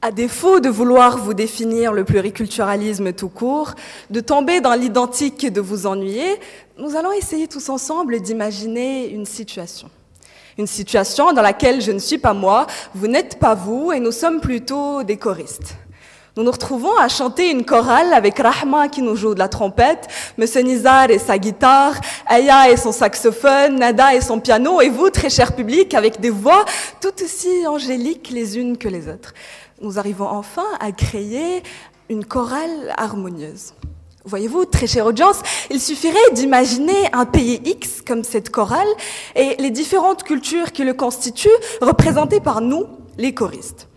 À défaut de vouloir vous définir le pluriculturalisme tout court, de tomber dans l'identique et de vous ennuyer, nous allons essayer tous ensemble d'imaginer une situation. Une situation dans laquelle je ne suis pas moi, vous n'êtes pas vous, et nous sommes plutôt des choristes. Nous nous retrouvons à chanter une chorale avec Rahma qui nous joue de la trompette, Monsieur Nizar et sa guitare, Aya et son saxophone, Nada et son piano, et vous, très cher public, avec des voix tout aussi angéliques les unes que les autres. Nous arrivons enfin à créer une chorale harmonieuse. Voyez-vous, très chère audience, il suffirait d'imaginer un pays X comme cette chorale et les différentes cultures qui le constituent représentées par nous, les choristes.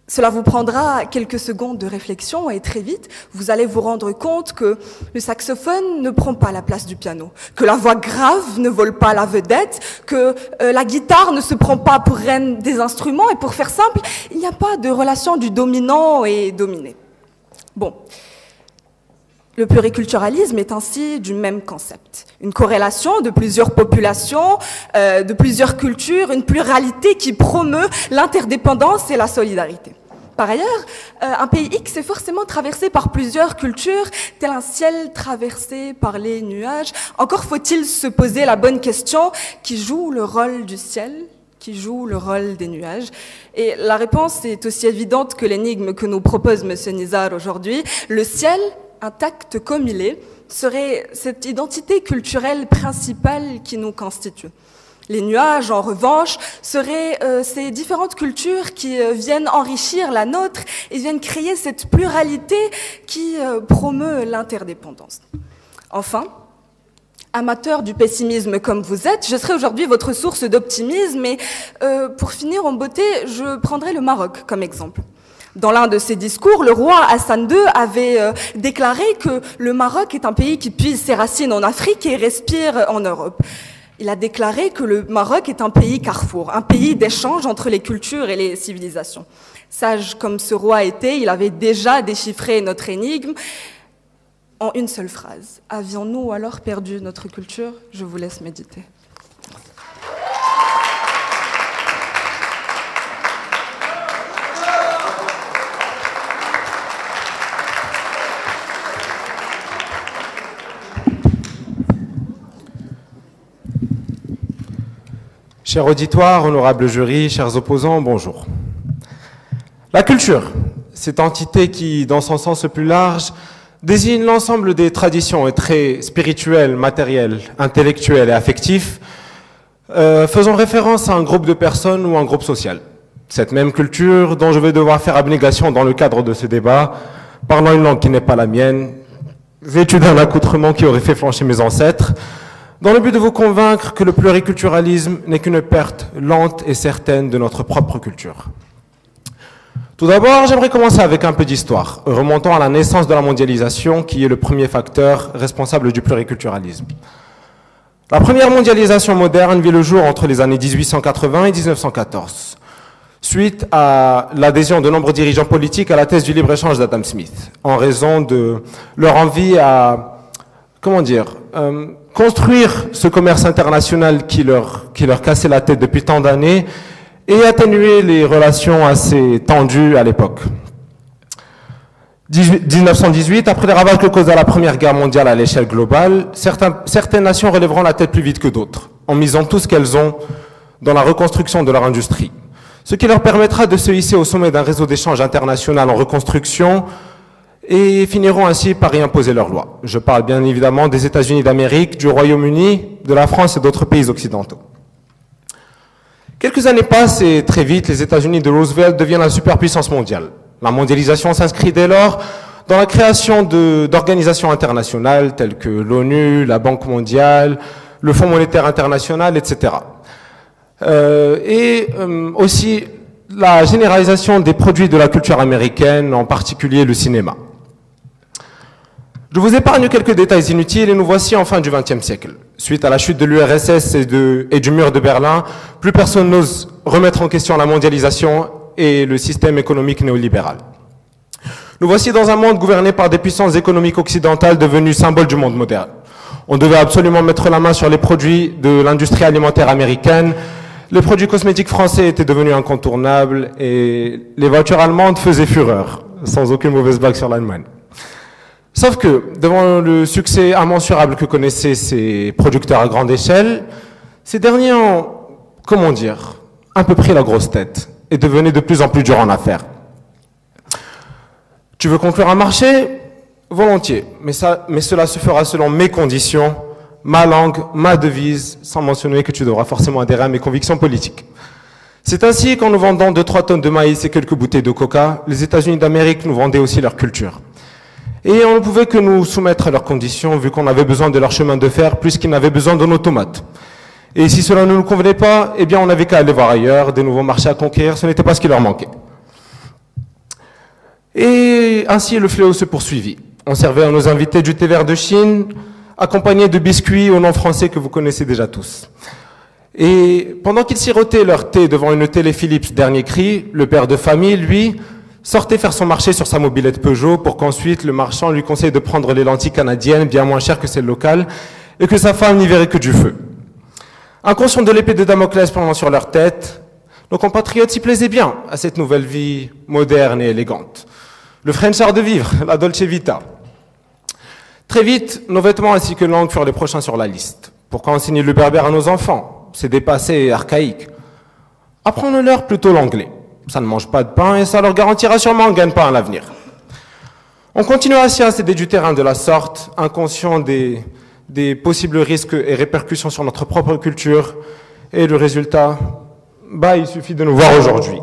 Cela vous prendra quelques secondes de réflexion et très vite, vous allez vous rendre compte que le saxophone ne prend pas la place du piano, que la voix grave ne vole pas la vedette, que la guitare ne se prend pas pour reine des instruments et pour faire simple, il n'y a pas de relation du dominant et dominé. Bon. Le pluriculturalisme est ainsi du même concept. Une corrélation de plusieurs populations, de plusieurs cultures, une pluralité qui promeut l'interdépendance et la solidarité. Par ailleurs, un pays X est forcément traversé par plusieurs cultures, tel un ciel traversé par les nuages. Encore faut-il se poser la bonne question, qui joue le rôle du ciel ? Qui joue le rôle des nuages. Et la réponse est aussi évidente que l'énigme que nous propose Monsieur Nizar aujourd'hui. Le ciel, intact comme il est, serait cette identité culturelle principale qui nous constitue. Les nuages, en revanche, seraient ces différentes cultures qui viennent enrichir la nôtre et viennent créer cette pluralité qui promeut l'interdépendance. Enfin, amateur du pessimisme comme vous êtes, je serai aujourd'hui votre source d'optimisme et pour finir en beauté, je prendrai le Maroc comme exemple. Dans l'un de ses discours, le roi Hassan II avait déclaré que le Maroc est un pays qui puise ses racines en Afrique et respire en Europe. Il a déclaré que le Maroc est un pays carrefour, un pays d'échange entre les cultures et les civilisations. Sage comme ce roi était, il avait déjà déchiffré notre énigme en une seule phrase. Avions-nous alors perdu notre culture ? Je vous laisse méditer. Cher auditoire, honorable jury, chers opposants, bonjour. La culture, cette entité qui, dans son sens le plus large, désigne l'ensemble des traditions et traits spirituels, matériels, intellectuels et affectifs, faisant référence à un groupe de personnes ou un groupe social. Cette même culture dont je vais devoir faire abnégation dans le cadre de ce débat, parlant une langue qui n'est pas la mienne, vêtue d'un accoutrement qui aurait fait flancher mes ancêtres, dans le but de vous convaincre que le pluriculturalisme n'est qu'une perte lente et certaine de notre propre culture. Tout d'abord, j'aimerais commencer avec un peu d'histoire, remontant à la naissance de la mondialisation, qui est le premier facteur responsable du pluriculturalisme. La première mondialisation moderne vit le jour entre les années 1880 et 1914, suite à l'adhésion de nombreux dirigeants politiques à la thèse du libre-échange d'Adam Smith, en raison de leur envie à, construire ce commerce international qui leur cassait la tête depuis tant d'années et atténuer les relations assez tendues à l'époque. 1918, après les ravages que causa la Première Guerre mondiale à l'échelle globale, certaines nations relèveront la tête plus vite que d'autres, en misant tout ce qu'elles ont dans la reconstruction de leur industrie, ce qui leur permettra de se hisser au sommet d'un réseau d'échange international en reconstruction et finiront ainsi par y imposer leurs lois. Je parle bien évidemment des États-Unis d'Amérique, du Royaume-Uni, de la France et d'autres pays occidentaux. Quelques années passent et très vite, les États-Unis de Roosevelt deviennent la superpuissance mondiale. La mondialisation s'inscrit dès lors dans la création d'organisations internationales telles que l'ONU, la Banque mondiale, le Fonds monétaire international, etc. Aussi la généralisation des produits de la culture américaine, en particulier le cinéma. Je vous épargne quelques détails inutiles et nous voici en fin du XXe siècle. Suite à la chute de l'URSS et du mur de Berlin, plus personne n'ose remettre en question la mondialisation et le système économique néolibéral. Nous voici dans un monde gouverné par des puissances économiques occidentales devenues symboles du monde moderne. On devait absolument mettre la main sur les produits de l'industrie alimentaire américaine les produits cosmétiques français étaient devenus incontournables et les voitures allemandes faisaient fureur, sans aucune mauvaise blague sur l'Allemagne. Sauf que, devant le succès immensurable que connaissaient ces producteurs à grande échelle, ces derniers ont, comment dire, un peu pris la grosse tête et devenaient de plus en plus durs en affaires. Tu veux conclure un marché? Volontiers, mais cela se fera selon mes conditions, ma langue, ma devise, sans mentionner que tu devras forcément adhérer à mes convictions politiques. C'est ainsi qu'en nous vendant 2-3 tonnes de maïs et quelques bouteilles de coca, les États-Unis d'Amérique nous vendaient aussi leur culture. Et on ne pouvait que nous soumettre à leurs conditions, vu qu'on avait besoin de leur chemin de fer, plus qu'ils n'avaient besoin de nos tomates. Et si cela ne nous convenait pas, eh bien on n'avait qu'à aller voir ailleurs, des nouveaux marchés à conquérir, ce n'était pas ce qui leur manquait. Et ainsi le fléau se poursuivit. On servait à nos invités du thé vert de Chine, accompagné de biscuits au nom français que vous connaissez déjà tous. Et pendant qu'ils sirotaient leur thé devant une télé Philips dernier cri, le père de famille, lui, sortait faire son marché sur sa mobilette Peugeot pour qu'ensuite le marchand lui conseille de prendre les lentilles canadiennes bien moins chères que celles locales et que sa femme n'y verrait que du feu. Inconscients de l'épée de Damoclès pendant sur leur tête, nos compatriotes s'y plaisaient bien à cette nouvelle vie moderne et élégante. Le French art de vivre, la Dolce Vita. Très vite, nos vêtements ainsi que langues furent les prochains sur la liste. Pourquoi enseigner le berbère à nos enfants? C'est dépassé et archaïque. Apprenons-leur plutôt l'anglais. Ça ne mange pas de pain et ça leur garantira sûrement un gagne-pain à l'avenir. On continue ainsi à céder du terrain de la sorte, inconscient des possibles risques et répercussions sur notre propre culture. Et le résultat, il suffit de nous voir aujourd'hui.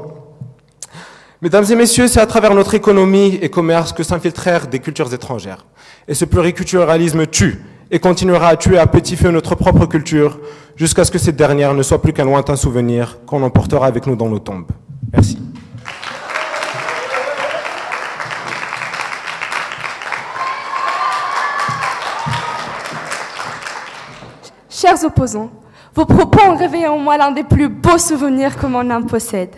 Mesdames et messieurs, c'est à travers notre économie et commerce que s'infiltrèrent des cultures étrangères. Et ce pluriculturalisme tue et continuera à tuer à petit feu notre propre culture jusqu'à ce que cette dernière ne soit plus qu'un lointain souvenir qu'on emportera avec nous dans nos tombes. Merci. Chers opposants, vos propos ont réveillé en moi l'un des plus beaux souvenirs que mon âme possède.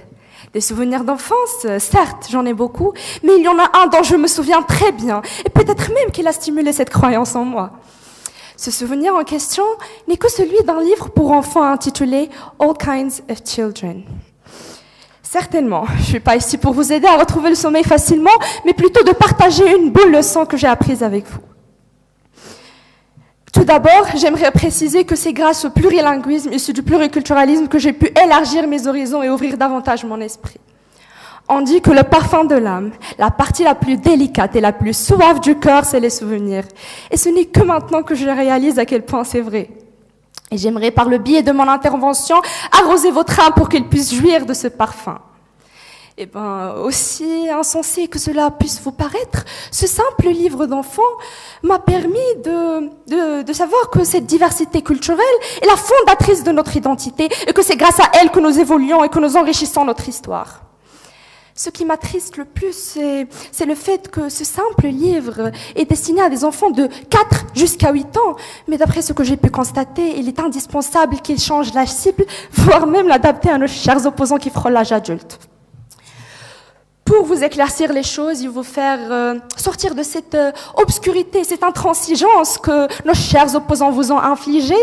Des souvenirs d'enfance, certes, j'en ai beaucoup, mais il y en a un dont je me souviens très bien, et peut-être même qu'il a stimulé cette croyance en moi. Ce souvenir en question n'est que celui d'un livre pour enfants intitulé All Kinds of Children. Certainement, je ne suis pas ici pour vous aider à retrouver le sommeil facilement, mais plutôt de partager une bonne leçon que j'ai apprise avec vous. Tout d'abord, j'aimerais préciser que c'est grâce au plurilinguisme issu du pluriculturalisme que j'ai pu élargir mes horizons et ouvrir davantage mon esprit. On dit que le parfum de l'âme, la partie la plus délicate et la plus suave du cœur, c'est les souvenirs. Et ce n'est que maintenant que je réalise à quel point c'est vrai. Et j'aimerais, par le biais de mon intervention, arroser votre âme pour qu'elle puisse jouir de ce parfum. Eh bien, aussi insensé que cela puisse vous paraître, ce simple livre d'enfant m'a permis de savoir que cette diversité culturelle est la fondatrice de notre identité et que c'est grâce à elle que nous évoluons et que nous enrichissons notre histoire. Ce qui m'attriste le plus, c'est le fait que ce simple livre est destiné à des enfants de 4 jusqu'à 8 ans. Mais d'après ce que j'ai pu constater, il est indispensable qu'il change l'âge cible, voire même l'adapter à nos chers opposants qui frôlent l'âge adulte. Pour vous éclaircir les choses et vous faire sortir de cette obscurité, cette intransigeance que nos chers opposants vous ont infligée,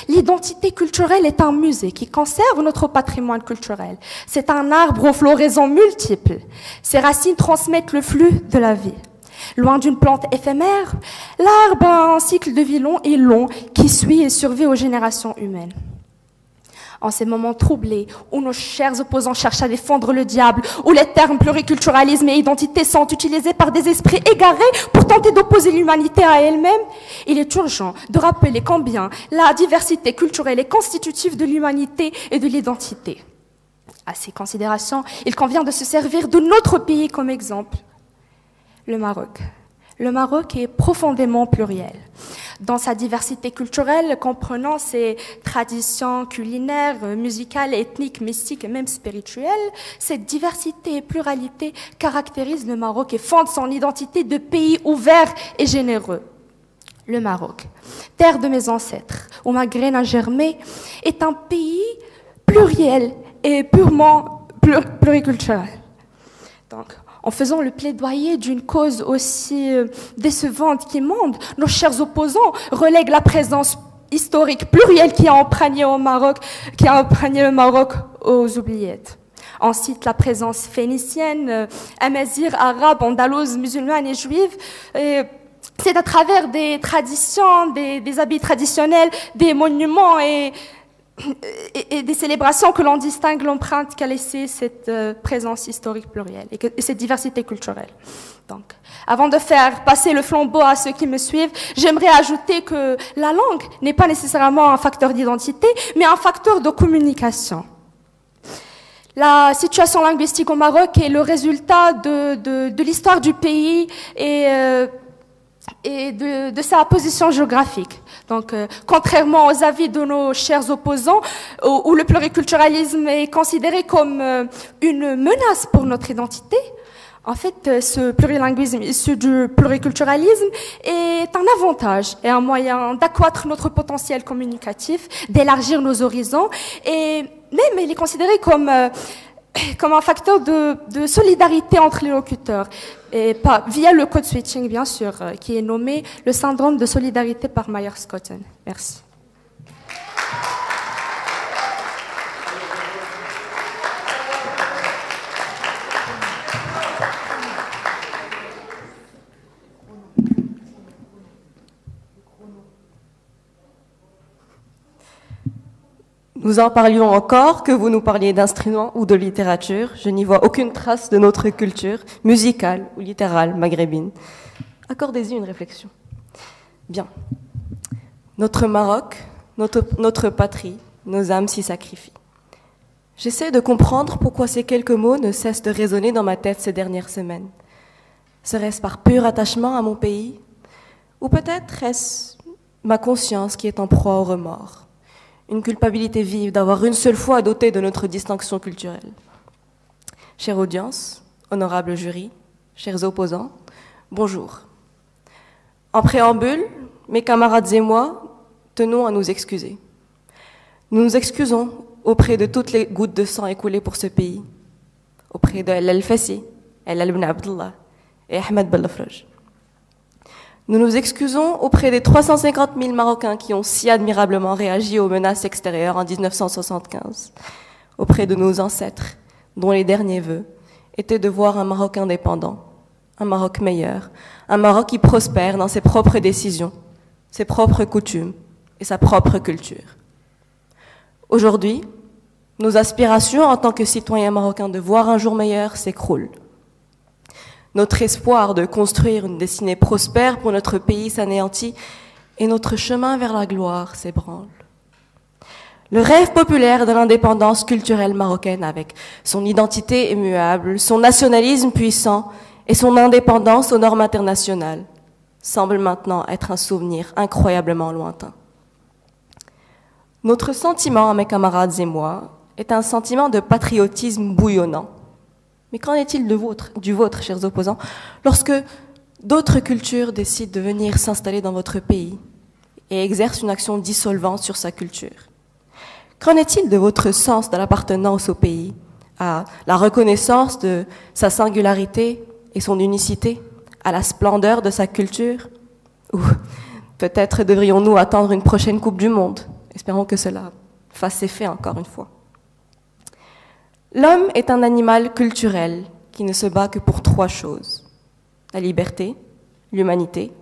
l'identité culturelle est un musée qui conserve notre patrimoine culturel. C'est un arbre aux floraisons multiples. Ses racines transmettent le flux de la vie. Loin d'une plante éphémère, l'arbre a un cycle de vie long et long qui suit et survit aux générations humaines. En ces moments troublés, où nos chers opposants cherchent à défendre le diable, où les termes pluriculturalisme et identité sont utilisés par des esprits égarés pour tenter d'opposer l'humanité à elle-même, il est urgent de rappeler combien la diversité culturelle est constitutive de l'humanité et de l'identité. À ces considérations, il convient de se servir de notre pays comme exemple, le Maroc. Le Maroc est profondément pluriel. Dans sa diversité culturelle, comprenant ses traditions culinaires, musicales, ethniques, mystiques et même spirituelles, cette diversité et pluralité caractérisent le Maroc et fondent son identité de pays ouvert et généreux. Le Maroc, terre de mes ancêtres, où ma graine a germé, est un pays pluriel et purement pluriculturel. Donc, en faisant le plaidoyer d'une cause aussi décevante qu'immonde, nos chers opposants relèguent la présence historique pluriel qui a imprégné le Maroc aux oubliettes. Ensuite, la présence phénicienne, amazigh, arabe, andalouse, musulmane et juive. C'est à travers des traditions, des habits traditionnels, des monuments et des célébrations que l'on distingue l'empreinte qu'a laissée cette présence historique plurielle et cette diversité culturelle. Donc, avant de faire passer le flambeau à ceux qui me suivent, j'aimerais ajouter que la langue n'est pas nécessairement un facteur d'identité, mais un facteur de communication. La situation linguistique au Maroc est le résultat de l'histoire du pays et de sa position géographique. Donc, contrairement aux avis de nos chers opposants, où le pluriculturalisme est considéré comme une menace pour notre identité, en fait, ce plurilinguisme issu du pluriculturalisme est un avantage et un moyen d'accroître notre potentiel communicatif, d'élargir nos horizons, et même il est considéré comme un facteur de solidarité entre les locuteurs, et pas via le code switching, bien sûr, qui est nommé le syndrome de solidarité par Myers-Scotton. Merci. Nous en parlions encore, que vous nous parliez d'instruments ou de littérature. Je n'y vois aucune trace de notre culture musicale ou littérale maghrébine. Accordez-y une réflexion. Bien. Notre Maroc, notre patrie, nos âmes s'y sacrifient. J'essaie de comprendre pourquoi ces quelques mots ne cessent de résonner dans ma tête ces dernières semaines. Serait-ce par pur attachement à mon pays? Ou peut-être est-ce ma conscience qui est en proie au remords? Une culpabilité vive d'avoir une seule fois doté de notre distinction culturelle. Chère audience, honorable jury, chers opposants, bonjour. En préambule, mes camarades et moi tenons à nous excuser. Nous nous excusons auprès de toutes les gouttes de sang écoulées pour ce pays, auprès de El Fassi, El Ibn Abdullah et Ahmed Bellafraj. Nous nous excusons auprès des 350 000 Marocains qui ont si admirablement réagi aux menaces extérieures en 1975, auprès de nos ancêtres, dont les derniers vœux étaient de voir un Maroc indépendant, un Maroc meilleur, un Maroc qui prospère dans ses propres décisions, ses propres coutumes et sa propre culture. Aujourd'hui, nos aspirations en tant que citoyens marocains de voir un jour meilleur s'écroulent. Notre espoir de construire une destinée prospère pour notre pays s'anéantit et notre chemin vers la gloire s'ébranle. Le rêve populaire de l'indépendance culturelle marocaine, avec son identité immuable, son nationalisme puissant et son indépendance aux normes internationales, semble maintenant être un souvenir incroyablement lointain. Notre sentiment, mes camarades et moi, est un sentiment de patriotisme bouillonnant. Mais qu'en est-il du vôtre, chers opposants, lorsque d'autres cultures décident de venir s'installer dans votre pays et exercent une action dissolvante sur sa culture? Qu'en est-il de votre sens de l'appartenance au pays, à la reconnaissance de sa singularité et son unicité, à la splendeur de sa culture? Ou peut-être devrions-nous attendre une prochaine Coupe du Monde? Espérons que cela fasse effet encore une fois. L'homme est un animal culturel qui ne se bat que pour trois choses: la liberté, l'humanité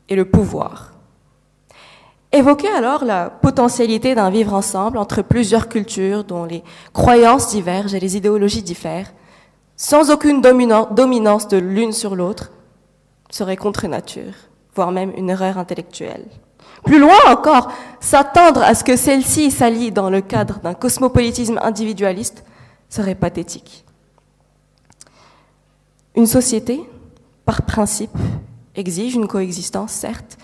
et le pouvoir. Évoquez alors la potentialité d'un vivre ensemble entre plusieurs cultures dont les croyances divergent et les idéologies diffèrent, sans aucune dominance de l'une sur l'autre, serait contre nature, voire même une erreur intellectuelle. Plus loin encore, s'attendre à ce que celle-ci s'allie dans le cadre d'un cosmopolitisme individualiste serait pathétique. Une société, par principe, exige une coexistence, certes,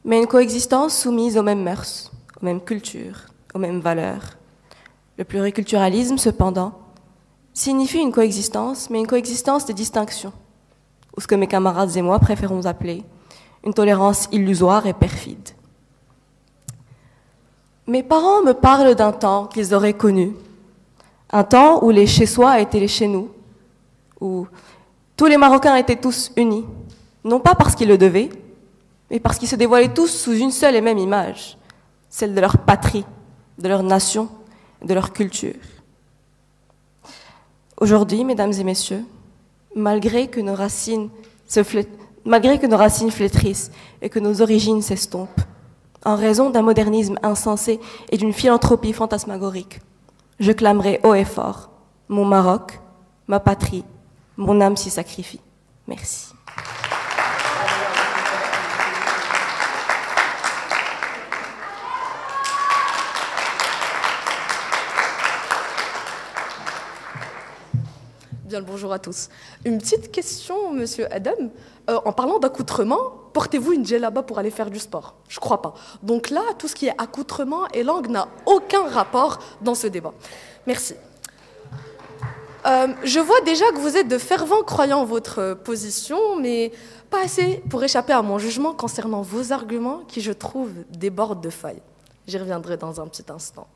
mais une coexistence soumise aux mêmes mœurs, aux mêmes cultures, aux mêmes valeurs. Le pluriculturalisme, cependant, signifie une coexistence, mais une coexistence de distinction, ou ce que mes camarades et moi préférons appeler une tolérance illusoire et perfide. Mes parents me parlent d'un temps qu'ils auraient connu, un temps où les chez-soi étaient les chez-nous, où tous les Marocains étaient tous unis, non pas parce qu'ils le devaient, mais parce qu'ils se dévoilaient tous sous une seule et même image, celle de leur patrie, de leur nation et de leur culture. Aujourd'hui, mesdames et messieurs, malgré que nos racines flétrissent et que nos origines s'estompent, en raison d'un modernisme insensé et d'une philanthropie fantasmagorique, je clamerai haut et fort, mon Maroc, ma patrie, mon âme s'y sacrifie. Merci. Bien le bonjour à tous. Une petite question, monsieur Adam. En parlant d'accoutrement, portez-vous une djellaba pour aller faire du sport? Je crois pas. Donc là, tout ce qui est accoutrement et langue n'a aucun rapport dans ce débat. Merci. Je vois déjà que vous êtes de fervents croyants en votre position, mais pas assez pour échapper à mon jugement concernant vos arguments qui, je trouve, débordent de failles. J'y reviendrai dans un petit instant.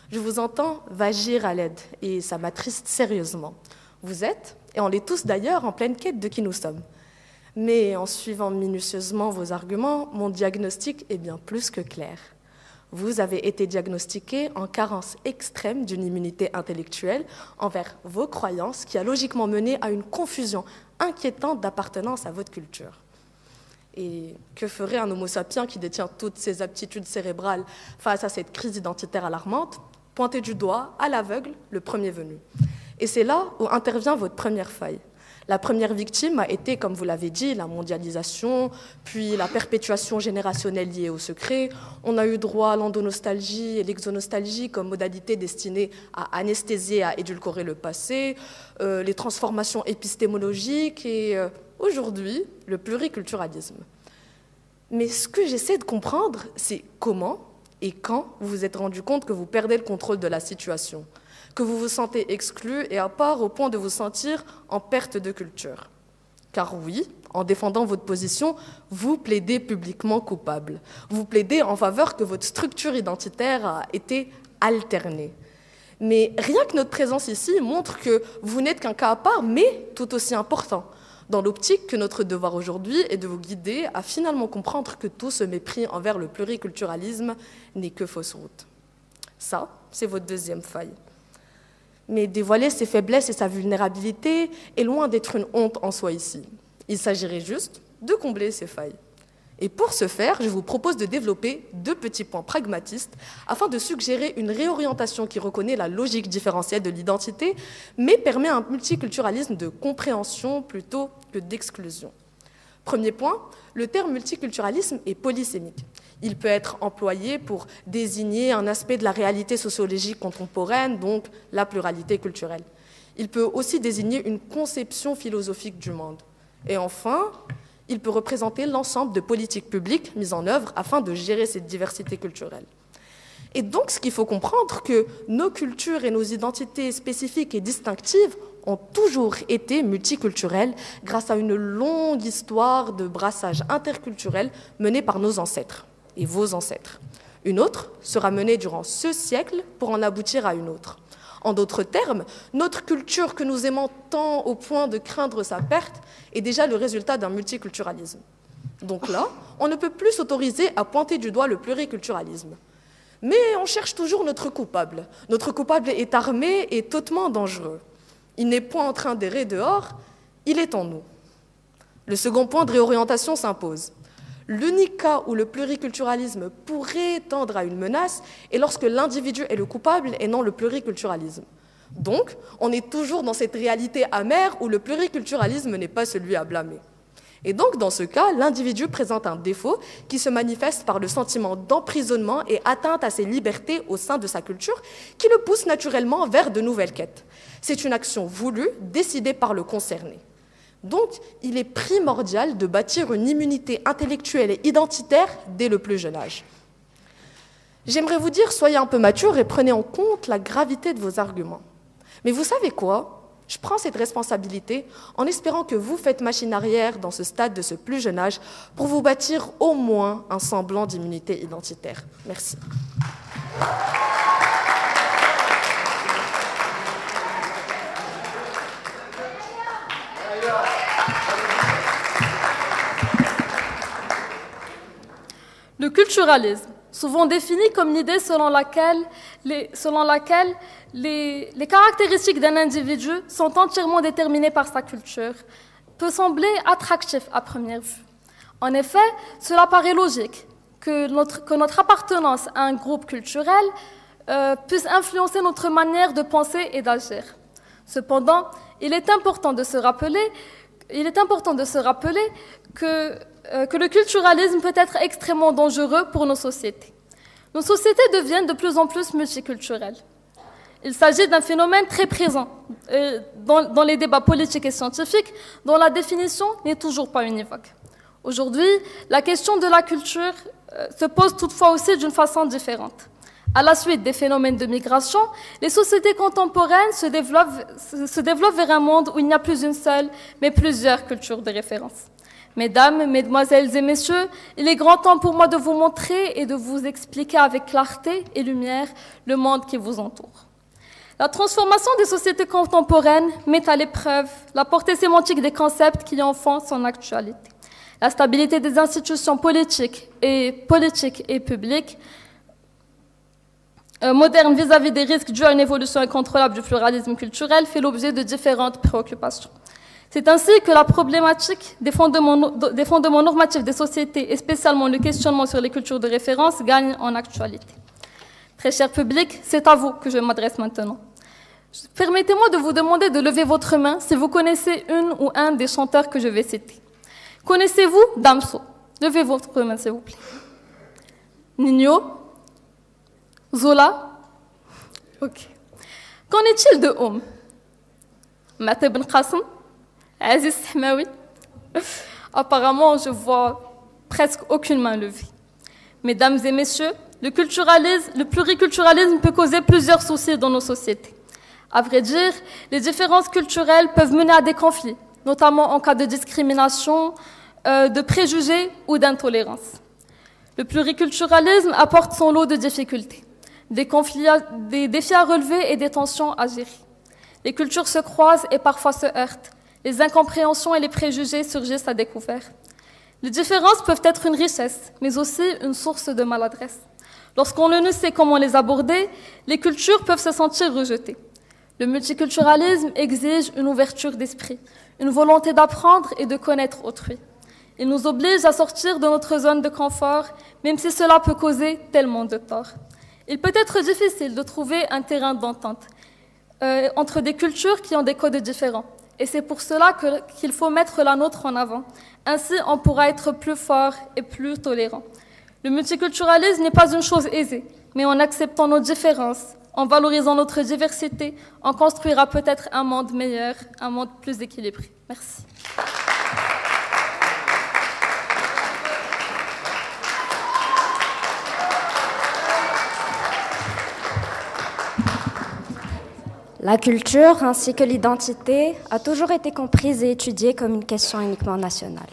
Je vous entends vagir à l'aide et ça m'attriste sérieusement. Vous êtes, et on l'est tous d'ailleurs, en pleine quête de qui nous sommes. Mais en suivant minutieusement vos arguments, mon diagnostic est bien plus que clair. Vous avez été diagnostiqué en carence extrême d'une immunité intellectuelle envers vos croyances qui a logiquement mené à une confusion inquiétante d'appartenance à votre culture. Et que ferait un homo sapiens qui détient toutes ses aptitudes cérébrales face à cette crise identitaire alarmante? Pointer du doigt, à l'aveugle, le premier venu. Et c'est là où intervient votre première faille. La première victime a été, comme vous l'avez dit, la mondialisation, puis la perpétuation générationnelle liée au secret. On a eu droit à l'endonostalgie et l'exonostalgie comme modalité destinée à anesthésier, à édulcorer le passé, les transformations épistémologiques et aujourd'hui, le pluriculturalisme. Mais ce que j'essaie de comprendre, c'est comment et quand vous vous êtes rendu compte que vous perdez le contrôle de la situation, que vous vous sentez exclu et à part au point de vous sentir en perte de culture. Car oui, en défendant votre position, vous plaidez publiquement coupable. Vous plaidez en faveur que votre structure identitaire a été alternée. Mais rien que notre présence ici montre que vous n'êtes qu'un cas à part, mais tout aussi important, dans l'optique que notre devoir aujourd'hui est de vous guider à finalement comprendre que tout ce mépris envers le pluriculturalisme n'est que fausse route. Ça, c'est votre deuxième faille. Mais dévoiler ses faiblesses et sa vulnérabilité est loin d'être une honte en soi ici. Il s'agirait juste de combler ces failles. Et pour ce faire, je vous propose de développer 2 petits points pragmatistes afin de suggérer une réorientation qui reconnaît la logique différentielle de l'identité, mais permet un multiculturalisme de compréhension plutôt que d'exclusion. Premier point, le terme multiculturalisme est polysémique. Il peut être employé pour désigner un aspect de la réalité sociologique contemporaine, donc la pluralité culturelle. Il peut aussi désigner une conception philosophique du monde. Et enfin, il peut représenter l'ensemble de politiques publiques mises en œuvre afin de gérer cette diversité culturelle. Et donc, ce qu'il faut comprendre, que nos cultures et nos identités spécifiques et distinctives ont toujours été multiculturelles grâce à une longue histoire de brassage interculturel menée par nos ancêtres et vos ancêtres. Une autre sera menée durant ce siècle pour en aboutir à une autre. En d'autres termes, notre culture que nous aimons tant au point de craindre sa perte est déjà le résultat d'un multiculturalisme. Donc là, on ne peut plus s'autoriser à pointer du doigt le pluriculturalisme. Mais on cherche toujours notre coupable. Notre coupable est armé et totalement dangereux. Il n'est point en train d'errer dehors, il est en nous. Le second point de réorientation s'impose. L'unique cas où le pluriculturalisme pourrait tendre à une menace est lorsque l'individu est le coupable et non le pluriculturalisme. Donc, on est toujours dans cette réalité amère où le pluriculturalisme n'est pas celui à blâmer. Et donc, dans ce cas, l'individu présente un défaut qui se manifeste par le sentiment d'emprisonnement et atteinte à ses libertés au sein de sa culture qui le pousse naturellement vers de nouvelles quêtes. C'est une action voulue, décidée par le concerné. Donc, il est primordial de bâtir une immunité intellectuelle et identitaire dès le plus jeune âge. J'aimerais vous dire, soyez un peu mature et prenez en compte la gravité de vos arguments. Mais vous savez quoi ? Je prends cette responsabilité en espérant que vous faites machine arrière dans ce stade de ce plus jeune âge pour vous bâtir au moins un semblant d'immunité identitaire. Merci. Le culturalisme, souvent définie comme l'idée selon laquelle les caractéristiques d'un individu sont entièrement déterminées par sa culture, peut sembler attractif à première vue. En effet, cela paraît logique que notre appartenance à un groupe culturel puisse influencer notre manière de penser et d'agir. Cependant, il est important de se rappeler que le culturalisme peut être extrêmement dangereux pour nos sociétés. Nos sociétés deviennent de plus en plus multiculturelles. Il s'agit d'un phénomène très présent dans les débats politiques et scientifiques dont la définition n'est toujours pas univoque. Aujourd'hui, la question de la culture se pose toutefois aussi d'une façon différente. À la suite des phénomènes de migration, les sociétés contemporaines se développent vers un monde où il n'y a plus une seule, mais plusieurs cultures de référence. Mesdames, mesdemoiselles et messieurs, il est grand temps pour moi de vous montrer et de vous expliquer avec clarté et lumière le monde qui vous entoure. La transformation des sociétés contemporaines met à l'épreuve la portée sémantique des concepts qui en font son actualité. La stabilité des institutions politiques et publiques modernes vis-à-vis des risques dus à une évolution incontrôlable du pluralisme culturel fait l'objet de différentes préoccupations. C'est ainsi que la problématique des fondements normatifs des sociétés, et spécialement le questionnement sur les cultures de référence, gagne en actualité. Très cher public, c'est à vous que je m'adresse maintenant. Permettez-moi de vous demander de lever votre main si vous connaissez une ou un des chanteurs que je vais citer. Connaissez-vous Damso? Levez votre main, s'il vous plaît. Nino? Zola? Ok. Qu'en est-il de Oum? Mate Ben Qasim? Aziz Hmaoui? Apparemment, je vois presque aucune main levée. Mesdames et messieurs, le pluriculturalisme peut causer plusieurs soucis dans nos sociétés. À vrai dire, les différences culturelles peuvent mener à des conflits, notamment en cas de discrimination, de préjugés ou d'intolérance. Le pluriculturalisme apporte son lot de difficultés, des défis à relever et des tensions à gérer. Les cultures se croisent et parfois se heurtent. Les incompréhensions et les préjugés surgissent à découvert. Les différences peuvent être une richesse, mais aussi une source de maladresse. Lorsqu'on ne sait comment les aborder, les cultures peuvent se sentir rejetées. Le multiculturalisme exige une ouverture d'esprit, une volonté d'apprendre et de connaître autrui. Il nous oblige à sortir de notre zone de confort, même si cela peut causer tellement de tort. Il peut être difficile de trouver un terrain d'entente entre des cultures qui ont des codes différents. Et c'est pour cela qu'il faut mettre la nôtre en avant. Ainsi, on pourra être plus fort et plus tolérant. Le multiculturalisme n'est pas une chose aisée, mais en acceptant nos différences, en valorisant notre diversité, on construira peut-être un monde meilleur, un monde plus équilibré. Merci. La culture ainsi que l'identité a toujours été comprise et étudiée comme une question uniquement nationale.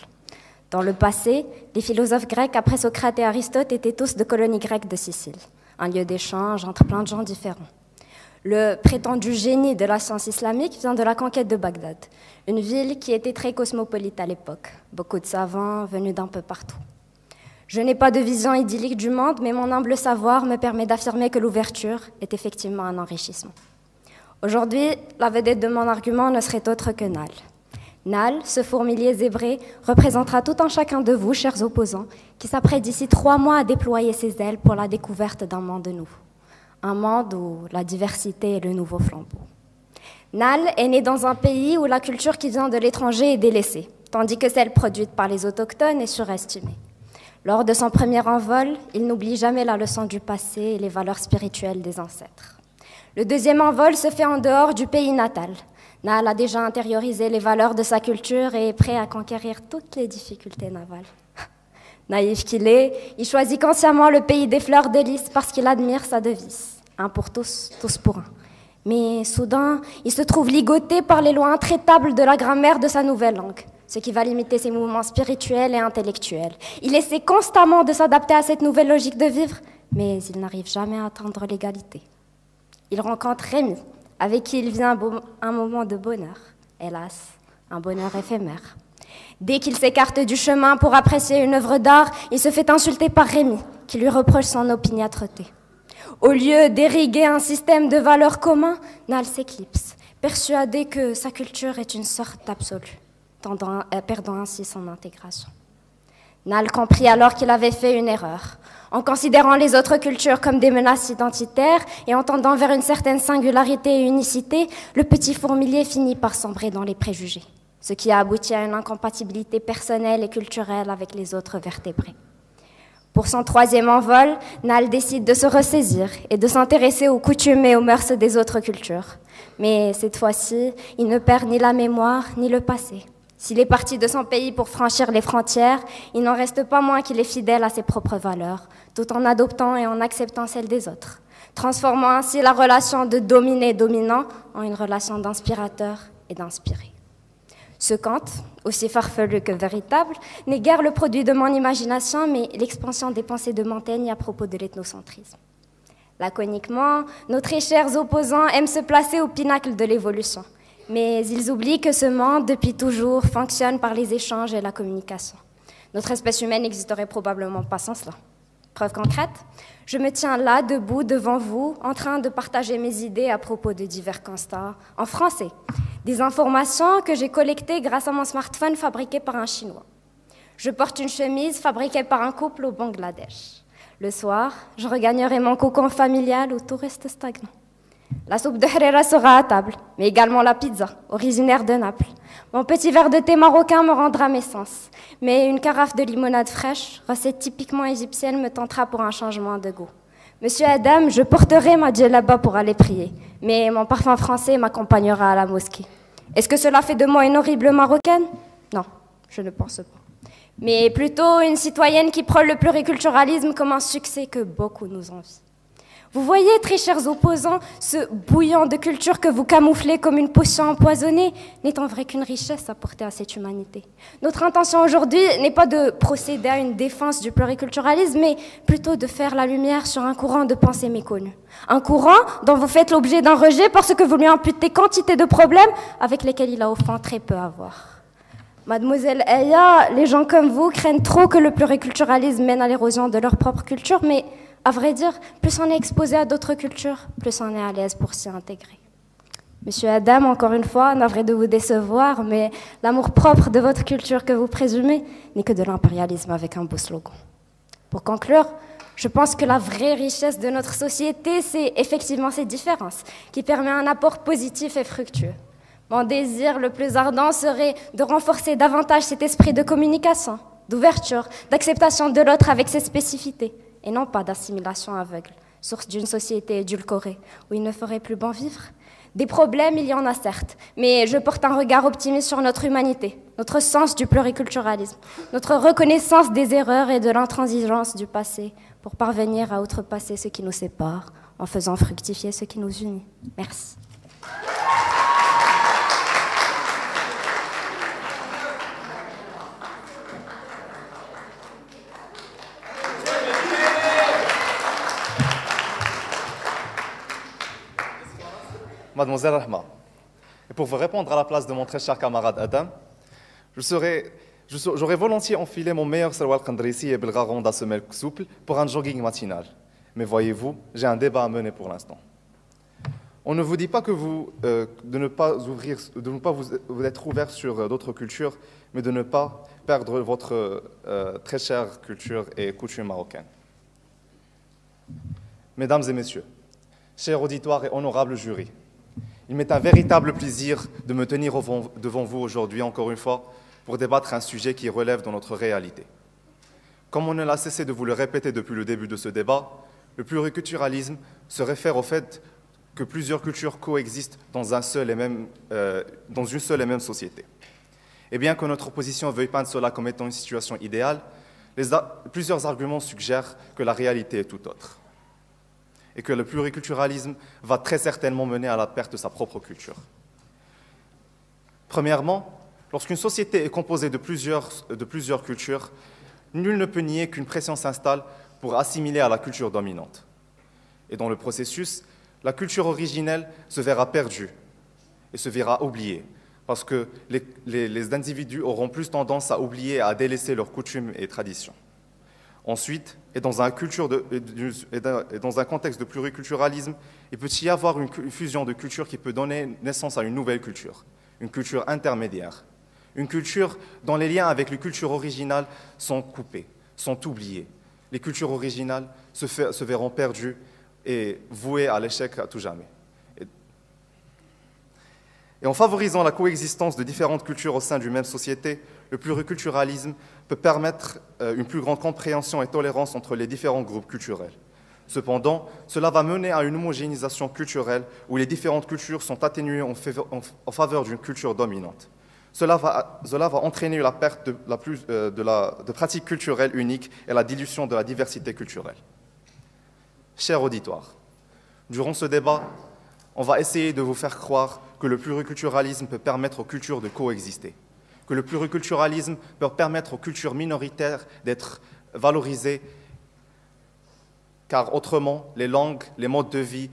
Dans le passé, les philosophes grecs après Socrate et Aristote étaient tous de colonies grecques de Sicile, un lieu d'échange entre plein de gens différents. Le prétendu génie de la science islamique vient de la conquête de Bagdad, une ville qui était très cosmopolite à l'époque, beaucoup de savants venus d'un peu partout. Je n'ai pas de vision idyllique du monde, mais mon humble savoir me permet d'affirmer que l'ouverture est effectivement un enrichissement. Aujourd'hui, la vedette de mon argument ne serait autre que Nal. Nal, ce fourmilier zébré, représentera tout un chacun de vous, chers opposants, qui s'apprête d'ici 3 mois à déployer ses ailes pour la découverte d'un monde nouveau. Un monde où la diversité est le nouveau flambeau. Nal est né dans un pays où la culture qui vient de l'étranger est délaissée, tandis que celle produite par les autochtones est surestimée. Lors de son premier envol, il n'oublie jamais la leçon du passé et les valeurs spirituelles des ancêtres. Le deuxième envol se fait en dehors du pays natal. Nal a déjà intériorisé les valeurs de sa culture et est prêt à conquérir toutes les difficultés navales. Naïf qu'il est, il choisit consciemment le pays des fleurs de lys parce qu'il admire sa devise. Un pour tous, tous pour un. Mais soudain, il se trouve ligoté par les lois intraitables de la grammaire de sa nouvelle langue, ce qui va limiter ses mouvements spirituels et intellectuels. Il essaie constamment de s'adapter à cette nouvelle logique de vivre, mais il n'arrive jamais à atteindre l'égalité. Il rencontre Rémi, avec qui il vient un moment de bonheur. Hélas, un bonheur éphémère. Dès qu'il s'écarte du chemin pour apprécier une œuvre d'art, il se fait insulter par Rémi, qui lui reproche son opiniâtreté. Au lieu d'ériguer un système de valeurs communs, Nal s'éclipse, persuadé que sa culture est une sorte d'absolu, perdant ainsi son intégration. Nal comprit alors qu'il avait fait une erreur. En considérant les autres cultures comme des menaces identitaires et en tendant vers une certaine singularité et unicité, le petit fourmilier finit par sombrer dans les préjugés, ce qui a abouti à une incompatibilité personnelle et culturelle avec les autres vertébrés. Pour son troisième envol, Nal décide de se ressaisir et de s'intéresser aux coutumes et aux mœurs des autres cultures. Mais cette fois-ci, il ne perd ni la mémoire ni le passé. S'il est parti de son pays pour franchir les frontières, il n'en reste pas moins qu'il est fidèle à ses propres valeurs, tout en adoptant et en acceptant celles des autres, transformant ainsi la relation de dominé-dominant en une relation d'inspirateur et d'inspiré. Ce conte, aussi farfelu que véritable, n'est guère le produit de mon imagination, mais l'expansion des pensées de Montaigne à propos de l'ethnocentrisme. Laconiquement, nos très chers opposants aiment se placer au pinacle de l'évolution. Mais ils oublient que ce monde, depuis toujours, fonctionne par les échanges et la communication. Notre espèce humaine n'existerait probablement pas sans cela. Preuve concrète, je me tiens là, debout, devant vous, en train de partager mes idées à propos de divers constats, en français. Des informations que j'ai collectées grâce à mon smartphone fabriqué par un Chinois. Je porte une chemise fabriquée par un couple au Bangladesh. Le soir, je regagnerai mon cocon familial où tout reste stagnant. La soupe de harira sera à table, mais également la pizza, originaire de Naples. Mon petit verre de thé marocain me rendra mes sens, mais une carafe de limonade fraîche, recette typiquement égyptienne, me tentera pour un changement de goût. Monsieur Adam, je porterai ma djellaba pour aller prier, mais mon parfum français m'accompagnera à la mosquée. Est-ce que cela fait de moi une horrible Marocaine? Non, je ne pense pas. Mais plutôt une citoyenne qui prône le pluriculturalisme comme un succès que beaucoup nous envient. Vous voyez, très chers opposants, ce bouillon de culture que vous camouflez comme une potion empoisonnée n'est en vrai qu'une richesse apportée à cette humanité. Notre intention aujourd'hui n'est pas de procéder à une défense du pluriculturalisme, mais plutôt de faire la lumière sur un courant de pensée méconnu. Un courant dont vous faites l'objet d'un rejet parce que vous lui imputez quantité de problèmes avec lesquels il a au fond très peu à voir. Mademoiselle Eya, les gens comme vous craignent trop que le pluriculturalisme mène à l'érosion de leur propre culture, mais à vrai dire, plus on est exposé à d'autres cultures, plus on est à l'aise pour s'y intégrer. Monsieur Adam, encore une fois, navré de vous décevoir, mais l'amour-propre de votre culture que vous présumez n'est que de l'impérialisme avec un beau slogan. Pour conclure, je pense que la vraie richesse de notre société, c'est effectivement cette différence, qui permet un apport positif et fructueux. Mon désir le plus ardent serait de renforcer davantage cet esprit de communication, d'ouverture, d'acceptation de l'autre avec ses spécificités, et non pas d'assimilation aveugle, source d'une société édulcorée, où il ne ferait plus bon vivre. Des problèmes, il y en a certes, mais je porte un regard optimiste sur notre humanité, notre sens du pluriculturalisme, notre reconnaissance des erreurs et de l'intransigeance du passé, pour parvenir à outrepasser ce qui nous sépare, en faisant fructifier ce qui nous unit. Merci. Mademoiselle Rahma, et pour vous répondre à la place de mon très cher camarade Adam, j'aurais volontiers enfilé mon meilleur salwal khandrisi et belgaron à semelle souple pour un jogging matinal. Mais voyez-vous, j'ai un débat à mener pour l'instant. On ne vous dit pas que de ne pas vous être ouvert sur d'autres cultures, mais de ne pas perdre votre très chère culture et coutume marocaine. Mesdames et messieurs, chers auditoires et honorables jurys, il m'est un véritable plaisir de me tenir devant vous aujourd'hui, encore une fois, pour débattre un sujet qui relève de notre réalité. Comme on ne l'a cessé de vous le répéter depuis le début de ce débat, le pluriculturalisme se réfère au fait que plusieurs cultures coexistent dans une seule et même société. Et bien que notre opposition veuille peindre cela comme étant une situation idéale, plusieurs arguments suggèrent que la réalité est tout autre, et que le pluriculturalisme va très certainement mener à la perte de sa propre culture. Premièrement, lorsqu'une société est composée de plusieurs cultures, nul ne peut nier qu'une pression s'installe pour assimiler à la culture dominante. Et dans le processus, la culture originelle se verra perdue et se verra oubliée, parce que les individus auront plus tendance à oublier et à délaisser leurs coutumes et traditions. Ensuite, et dans un contexte de pluriculturalisme, il peut y avoir une fusion de cultures qui peut donner naissance à une nouvelle culture, une culture intermédiaire, une culture dont les liens avec les cultures originales sont coupés, sont oubliés. Les cultures originales se verront perdues et vouées à l'échec à tout jamais. Et en favorisant la coexistence de différentes cultures au sein d'une même société, le pluriculturalisme peut permettre une plus grande compréhension et tolérance entre les différents groupes culturels. Cependant, cela va mener à une homogénéisation culturelle où les différentes cultures sont atténuées en faveur d'une culture dominante. Cela va entraîner la perte de pratiques culturelles uniques et la dilution de la diversité culturelle. Cher auditoire, durant ce débat, on va essayer de vous faire croire que le pluriculturalisme peut permettre aux cultures de coexister, que le pluriculturalisme peut permettre aux cultures minoritaires d'être valorisées, car autrement, les langues, les modes de vie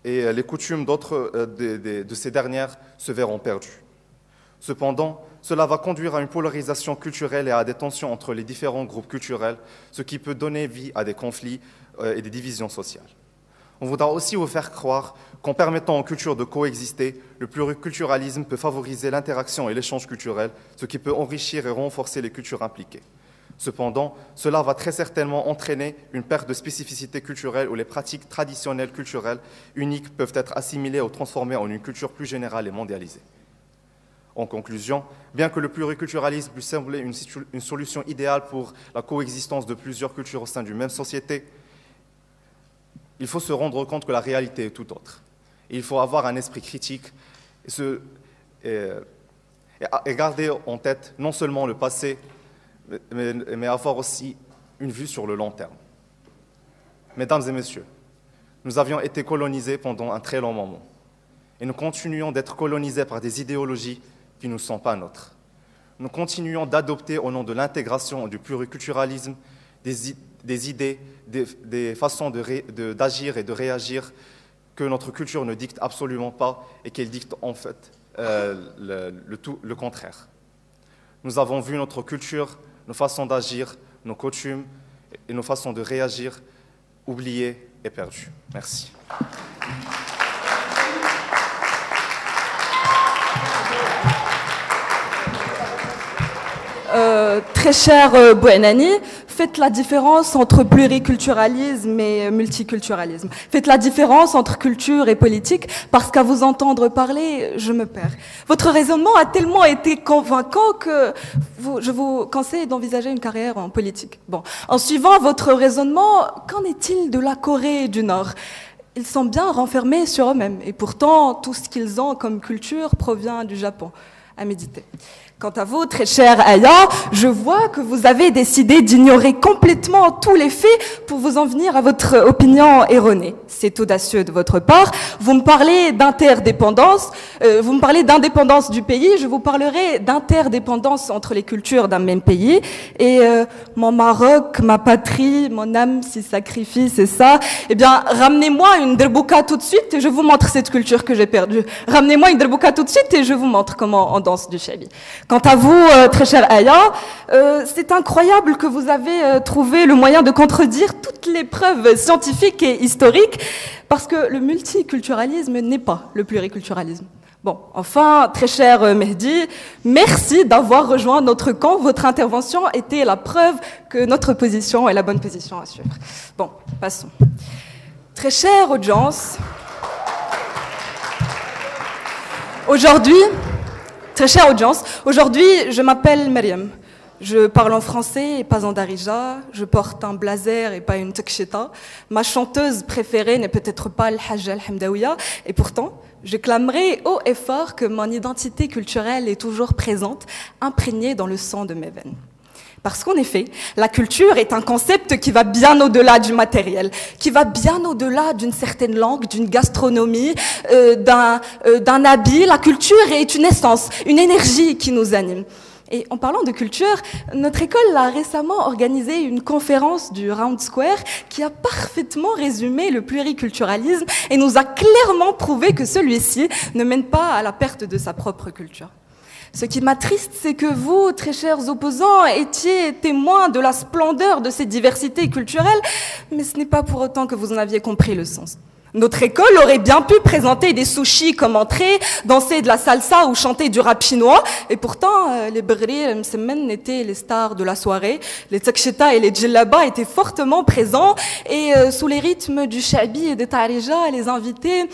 et les coutumes de ces dernières se verront perdus. Cependant, cela va conduire à une polarisation culturelle et à des tensions entre les différents groupes culturels, ce qui peut donner vie à des conflits et des divisions sociales. On voudra aussi vous faire croire qu'en permettant aux cultures de coexister, le pluriculturalisme peut favoriser l'interaction et l'échange culturel, ce qui peut enrichir et renforcer les cultures impliquées. Cependant, cela va très certainement entraîner une perte de spécificité culturelle où les pratiques traditionnelles culturelles uniques peuvent être assimilées ou transformées en une culture plus générale et mondialisée. En conclusion, bien que le pluriculturalisme puisse sembler une solution idéale pour la coexistence de plusieurs cultures au sein d'une même société, il faut se rendre compte que la réalité est tout autre. Et il faut avoir un esprit critique et garder en tête non seulement le passé, mais avoir aussi une vue sur le long terme. Mesdames et messieurs, nous avions été colonisés pendant un très long moment. Et nous continuons d'être colonisés par des idéologies qui ne sont pas nôtres. Nous continuons d'adopter au nom de l'intégration et du pluriculturalisme des idées, des façons d'agir et de réagir que notre culture ne dicte absolument pas et qu'elle dicte en fait le contraire. Nous avons vu notre culture, nos façons d'agir, nos coutumes et nos façons de réagir oubliées et perdues. Merci. Très cher Bouenani, faites la différence entre pluriculturalisme et multiculturalisme. Faites la différence entre culture et politique, parce qu'à vous entendre parler, je me perds. Votre raisonnement a tellement été convaincant que je vous conseille d'envisager une carrière en politique. Bon, en suivant votre raisonnement, qu'en est-il de la Corée du Nord ? Ils sont bien renfermés sur eux-mêmes, et pourtant, tout ce qu'ils ont comme culture provient du Japon. À méditer. Quant à vous, très chère Aya, je vois que vous avez décidé d'ignorer complètement tous les faits pour vous en venir à votre opinion erronée. C'est audacieux de votre part. Vous me parlez d'interdépendance, vous me parlez d'indépendance du pays, je vous parlerai d'interdépendance entre les cultures d'un même pays. Et mon Maroc, ma patrie, mon âme s'y sacrifie, c'est ça. Eh bien, ramenez-moi une derbouka tout de suite et je vous montre cette culture que j'ai perdue. Ramenez-moi une derbouka tout de suite et je vous montre comment on danse du chabi. Quant à vous, très chère Aya, c'est incroyable que vous avez trouvé le moyen de contredire toutes les preuves scientifiques et historiques, parce que le multiculturalisme n'est pas le pluriculturalisme. Bon, enfin, très cher Mehdi, merci d'avoir rejoint notre camp. Votre intervention était la preuve que notre position est la bonne position à suivre. Bon, passons. Très chère audience, très chère audience, aujourd'hui, je m'appelle Mariam. Je parle en français et pas en darija. Je porte un blazer et pas une tekshita. Ma chanteuse préférée n'est peut-être pas Al-Hajja Al-Hamdawiya. Et pourtant, je clamerai haut et fort que mon identité culturelle est toujours présente, imprégnée dans le sang de mes veines. Parce qu'en effet, la culture est un concept qui va bien au-delà du matériel, qui va bien au-delà d'une certaine langue, d'une gastronomie, d'un habit. La culture est une essence, une énergie qui nous anime. Et en parlant de culture, notre école a récemment organisé une conférence du Round Square qui a parfaitement résumé le pluriculturalisme et nous a clairement prouvé que celui-ci ne mène pas à la perte de sa propre culture. Ce qui m'attriste, c'est que vous, très chers opposants, étiez témoins de la splendeur de ces diversités culturelles, mais ce n'est pas pour autant que vous en aviez compris le sens. Notre école aurait bien pu présenter des sushis comme entrée, danser de la salsa ou chanter du rap chinois, et pourtant, les Berri et Msemen étaient les stars de la soirée. Les Takshita et les Djellaba étaient fortement présents, et sous les rythmes du Shabi et de Tarija, les invités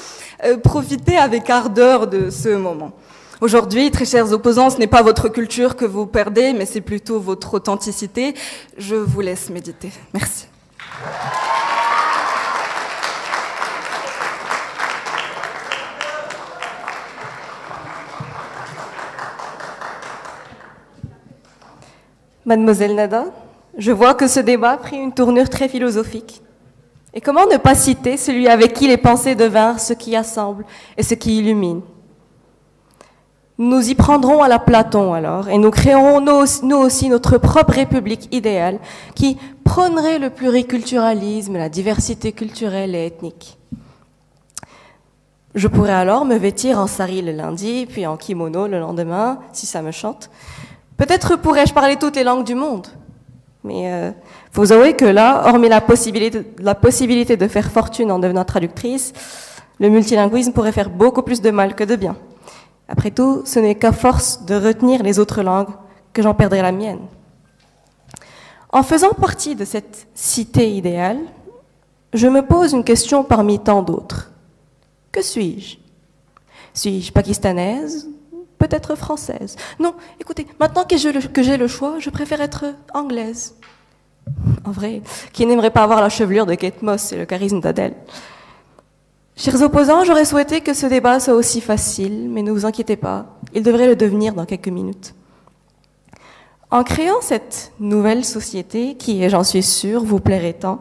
profitaient avec ardeur de ce moment. Aujourd'hui, très chers opposants, ce n'est pas votre culture que vous perdez, mais c'est plutôt votre authenticité. Je vous laisse méditer. Merci. Mademoiselle Nada, je vois que ce débat a pris une tournure très philosophique. Et comment ne pas citer celui avec qui les pensées devinrent ce qui assemble et ce qui illumine? Nous y prendrons à la Platon alors, et nous créerons nous aussi notre propre république idéale qui prônerait le pluriculturalisme, la diversité culturelle et ethnique. Je pourrais alors me vêtir en sari le lundi, puis en kimono le lendemain, si ça me chante. Peut-être pourrais-je parler toutes les langues du monde. Mais faut vous avouer que là, hormis la possibilité de faire fortune en devenant traductrice, le multilinguisme pourrait faire beaucoup plus de mal que de bien. Après tout, ce n'est qu'à force de retenir les autres langues que j'en perdrai la mienne. En faisant partie de cette cité idéale, je me pose une question parmi tant d'autres. Que suis-je? Suis-je pakistanaise? Peut-être française. Non, écoutez, maintenant que j'ai le choix, je préfère être anglaise. En vrai, qui n'aimerait pas avoir la chevelure de Kate Moss et le charisme d'Adèle? Chers opposants, j'aurais souhaité que ce débat soit aussi facile, mais ne vous inquiétez pas, il devrait le devenir dans quelques minutes. En créant cette nouvelle société, qui, j'en suis sûre, vous plairait tant,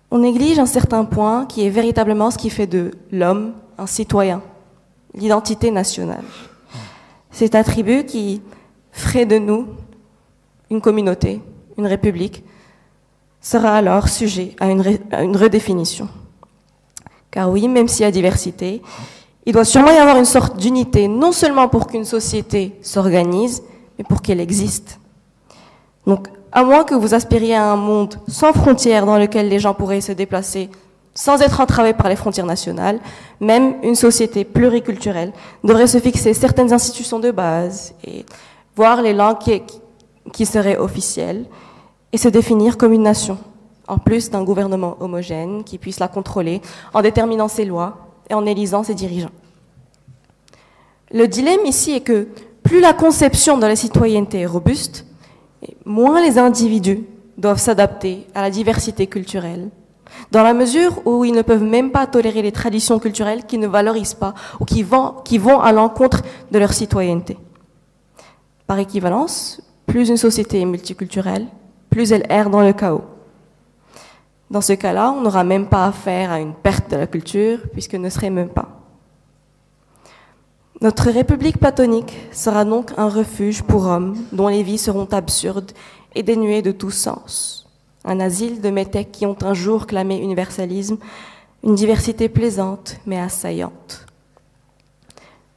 on néglige un certain point qui est véritablement ce qui fait de l'homme un citoyen, l'identité nationale. Cet attribut qui ferait de nous une communauté, une république, sera alors sujet à une redéfinition. Car oui, même s'il y a diversité, il doit sûrement y avoir une sorte d'unité, non seulement pour qu'une société s'organise, mais pour qu'elle existe. Donc, à moins que vous aspiriez à un monde sans frontières dans lequel les gens pourraient se déplacer sans être entravés par les frontières nationales, même une société pluriculturelle devrait se fixer certaines institutions de base et voir les langues qui seraient officielles et se définir comme une nation, en plus d'un gouvernement homogène qui puisse la contrôler en déterminant ses lois et en élisant ses dirigeants. Le dilemme ici est que plus la conception de la citoyenneté est robuste, moins les individus doivent s'adapter à la diversité culturelle, dans la mesure où ils ne peuvent même pas tolérer les traditions culturelles qui ne valorisent pas ou qui vont à l'encontre de leur citoyenneté. Par équivalence, plus une société est multiculturelle, plus elle erre dans le chaos. Dans ce cas-là, on n'aura même pas affaire à une perte de la culture, puisqu'elle ne serait même pas. Notre république platonique sera donc un refuge pour hommes dont les vies seront absurdes et dénuées de tout sens. Un asile de métèques qui ont un jour clamé universalisme, une diversité plaisante mais assaillante.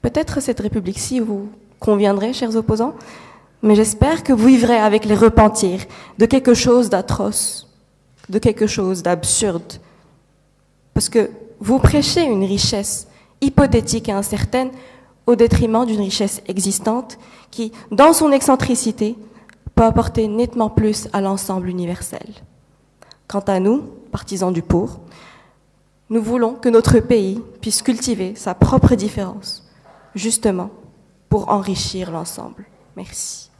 Peut-être cette république-ci vous conviendrait, chers opposants, mais j'espère que vous vivrez avec les repentirs de quelque chose d'atroce, de quelque chose d'absurde, parce que vous prêchez une richesse hypothétique et incertaine au détriment d'une richesse existante qui, dans son excentricité, peut apporter nettement plus à l'ensemble universel. Quant à nous, partisans du pour, nous voulons que notre pays puisse cultiver sa propre différence, justement pour enrichir l'ensemble. Merci.